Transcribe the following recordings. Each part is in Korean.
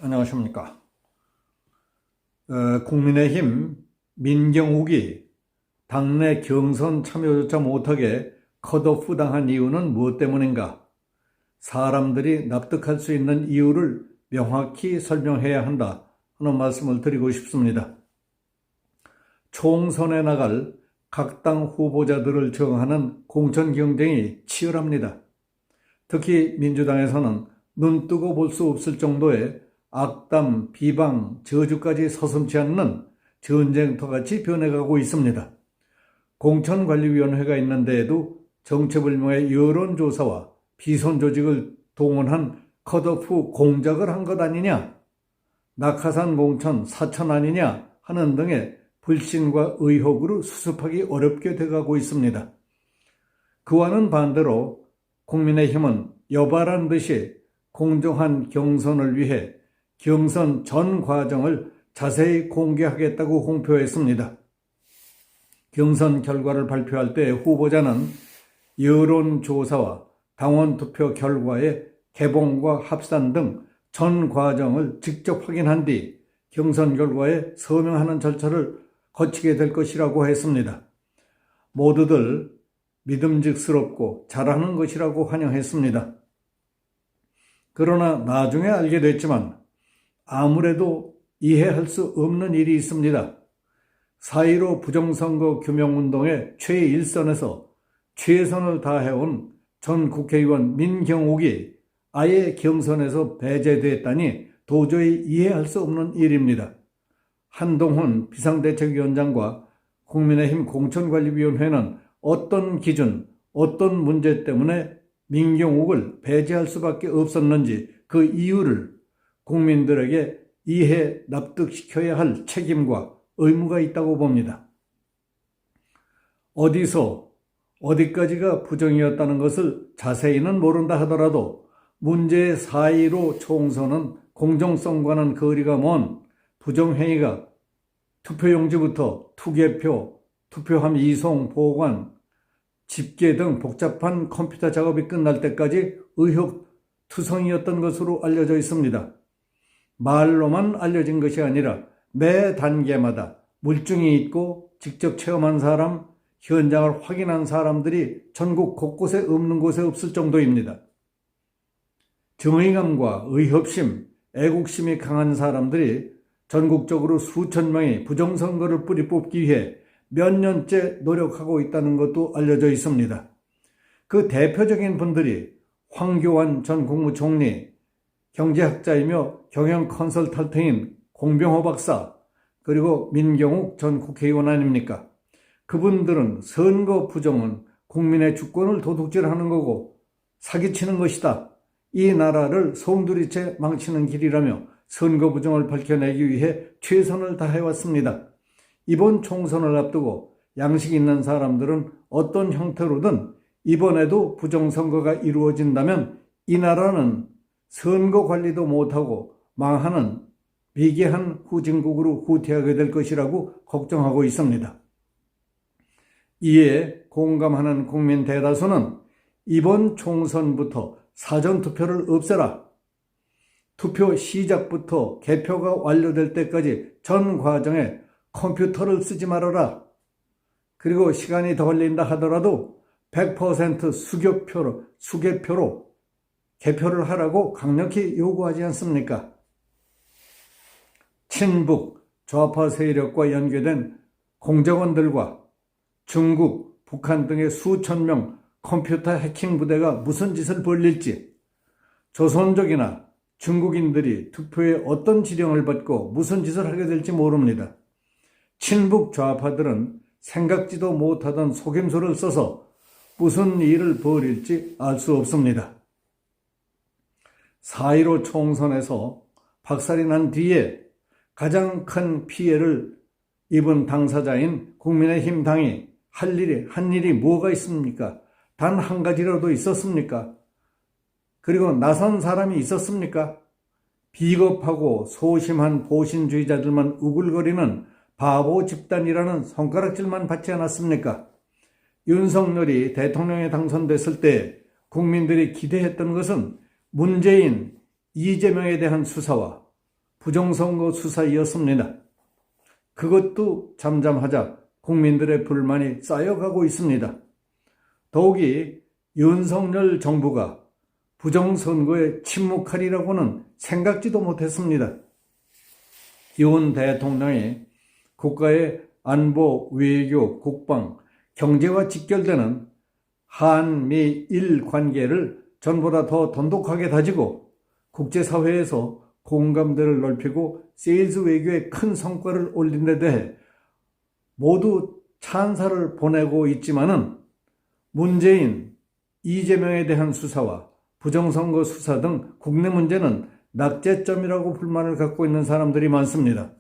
안녕하십니까. 국민의힘 민경욱이 당내 경선 참여조차 못하게 컷오프 당한 이유는 무엇 때문인가? 사람들이 납득할 수 있는 이유를 명확히 설명해야 한다 하는 말씀을 드리고 싶습니다. 총선에 나갈 각 당 후보자들을 정하는 공천 경쟁이 치열합니다. 특히 민주당에서는 눈뜨고 볼 수 없을 정도의 악담, 비방, 저주까지 서슴지 않는 전쟁터같이 변해가고 있습니다. 공천관리위원회가 있는데에도 정체불명의 여론조사와 비선조직을 동원한 컷오프 공작을 한 것 아니냐, 낙하산 공천 사천 아니냐 하는 등의 불신과 의혹으로 수습하기 어렵게 돼가고 있습니다. 그와는 반대로 국민의힘은 여발한 듯이 공정한 경선을 위해 경선 전 과정을 자세히 공개하겠다고 공표했습니다. 경선 결과를 발표할 때 후보자는 여론조사와 당원투표 결과의 개봉과 합산 등 전 과정을 직접 확인한 뒤 경선 결과에 서명하는 절차를 거치게 될 것이라고 했습니다. 모두들 믿음직스럽고 잘하는 것이라고 환영했습니다. 그러나 나중에 알게 됐지만 아무래도 이해할 수 없는 일이 있습니다. 4.15 부정선거 규명운동의 최일선에서 최선을 다해온 전 국회의원 민경욱이 아예 경선에서 배제됐다니 도저히 이해할 수 없는 일입니다. 한동훈 비상대책위원장과 국민의힘 공천관리위원회는 어떤 기준, 어떤 문제 때문에 민경욱을 배제할 수밖에 없었는지 그 이유를 국민들에게 이해, 납득시켜야 할 책임과 의무가 있다고 봅니다. 어디서 어디까지가 부정이었다는 것을 자세히는 모른다 하더라도 문제의 4.15 총선은 공정성과는 거리가 먼 부정행위가 투표용지부터 투개표, 투표함 이송, 보관, 집계 등 복잡한 컴퓨터 작업이 끝날 때까지 의혹투성이었던 것으로 알려져 있습니다. 말로만 알려진 것이 아니라 매 단계마다 물증이 있고 직접 체험한 사람, 현장을 확인한 사람들이 전국 곳곳에 없는 곳에 없을 정도입니다. 정의감과 의협심, 애국심이 강한 사람들이 전국적으로 수천 명의 부정선거를 뿌리 뽑기 위해 몇 년째 노력하고 있다는 것도 알려져 있습니다. 그 대표적인 분들이 황교안 전 국무총리, 경제학자이며 경영 컨설턴트인 공병호 박사, 그리고 민경욱 전 국회의원 아닙니까? 그분들은 선거 부정은 국민의 주권을 도둑질하는 거고 사기치는 것이다. 이 나라를 송두리째 망치는 길이라며 선거 부정을 밝혀내기 위해 최선을 다해왔습니다. 이번 총선을 앞두고 양식 있는 사람들은 어떤 형태로든 이번에도 부정선거가 이루어진다면 이 나라는 선거 관리도 못하고 망하는 미개한 후진국으로 후퇴하게 될 것이라고 걱정하고 있습니다. 이에 공감하는 국민 대다수는 이번 총선부터 사전투표를 없애라. 투표 시작부터 개표가 완료될 때까지 전 과정에 컴퓨터를 쓰지 말아라. 그리고 시간이 더 걸린다 하더라도 100% 수개표로 개표를 하라고 강력히 요구하지 않습니까? 친북, 좌파 세력과 연계된 공작원들과 중국, 북한 등의 수천 명 컴퓨터 해킹 부대가 무슨 짓을 벌릴지, 조선족이나 중국인들이 투표에 어떤 지령을 받고 무슨 짓을 하게 될지 모릅니다. 친북 좌파들은 생각지도 못하던 속임수를 써서 무슨 일을 벌일지 알 수 없습니다. 4.15 총선에서 박살이 난 뒤에 가장 큰 피해를 입은 당사자인 국민의힘 당이 한 일이 뭐가 있습니까? 단 한 가지라도 있었습니까? 그리고 나선 사람이 있었습니까? 비겁하고 소심한 보신주의자들만 우글거리는 바보 집단이라는 손가락질만 받지 않았습니까? 윤석열이 대통령에 당선됐을 때 국민들이 기대했던 것은 문재인, 이재명에 대한 수사와 부정선거 수사이었습니다. 그것도 잠잠하자 국민들의 불만이 쌓여가고 있습니다. 더욱이 윤석열 정부가 부정선거에 침묵하리라고는 생각지도 못했습니다. 윤 대통령이 국가의 안보, 외교, 국방, 경제와 직결되는 한미일 관계를 전보다 더 돈독하게 다지고 국제사회에서 공감대를 넓히고 세일즈 외교에 큰 성과를 올린 데 대해 모두 찬사를 보내고 있지만은 문재인, 이재명에 대한 수사와 부정선거 수사 등 국내 문제는 낙제점이라고 불만을 갖고 있는 사람들이 많습니다.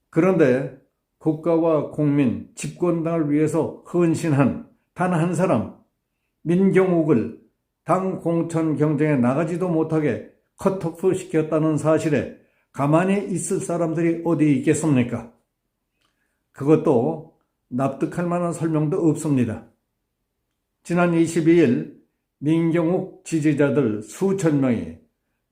그런데 국가와 국민, 집권당을 위해서 헌신한 단 한 사람, 민경욱을 당 공천 경쟁에 나가지도 못하게 컷오프 시켰다는 사실에 가만히 있을 사람들이 어디 있겠습니까? 그것도 납득할 만한 설명도 없습니다. 지난 22일 민경욱 지지자들 수천 명이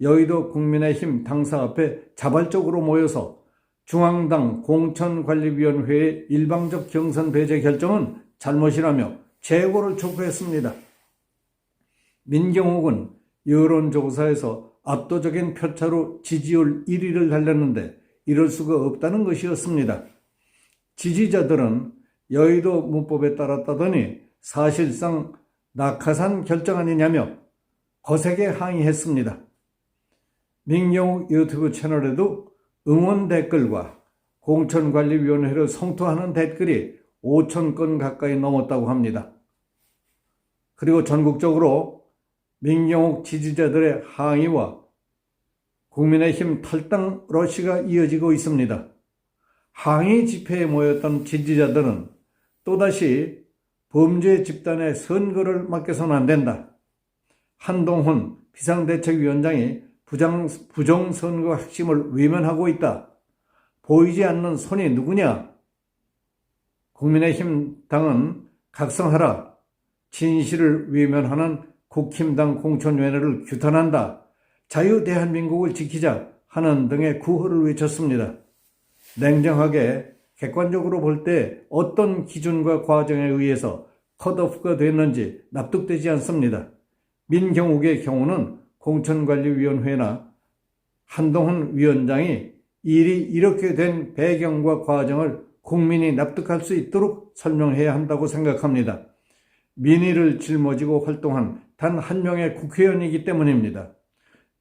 여의도 국민의힘 당사 앞에 자발적으로 모여서 중앙당 공천관리위원회의 일방적 경선 배제 결정은 잘못이라며 재고를 촉구했습니다. 민경욱은 여론조사에서 압도적인 표차로 지지율 1위를 달렸는데 이럴 수가 없다는 것이었습니다. 지지자들은 여의도 문법에 따랐다더니 사실상 낙하산 결정 아니냐며 거세게 항의했습니다. 민경욱 유튜브 채널에도 응원 댓글과 공천관리위원회를 성토하는 댓글이 5,000건 가까이 넘었다고 합니다. 그리고 전국적으로 민경욱 지지자들의 항의와 국민의힘 탈당 러시가 이어지고 있습니다. 항의 집회에 모였던 지지자들은 또다시 범죄 집단의 선거를 맡겨서는 안 된다. 한동훈 비상대책위원장이 부정선거 핵심을 외면하고 있다. 보이지 않는 손이 누구냐? 국민의힘 당은 각성하라. 진실을 외면하는 국힘당 공천위원회를 규탄한다. 자유대한민국을 지키자 하는 등의 구호를 외쳤습니다. 냉정하게 객관적으로 볼 때 어떤 기준과 과정에 의해서 컷오프가 됐는지 납득되지 않습니다. 민경욱의 경우는 공천관리위원회나 한동훈 위원장이 일이 이렇게 된 배경과 과정을 국민이 납득할 수 있도록 설명해야 한다고 생각합니다. 민의를 짊어지고 활동한 단 한 명의 국회의원이기 때문입니다.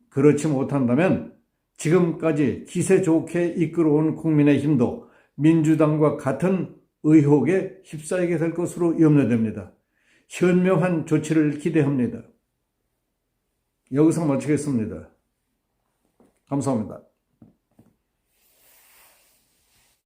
그렇지 못한다면 지금까지 기세 좋게 이끌어온 국민의힘도 민주당과 같은 의혹에 휩싸이게 될 것으로 염려됩니다. 현명한 조치를 기대합니다. 여기서 마치겠습니다. 감사합니다.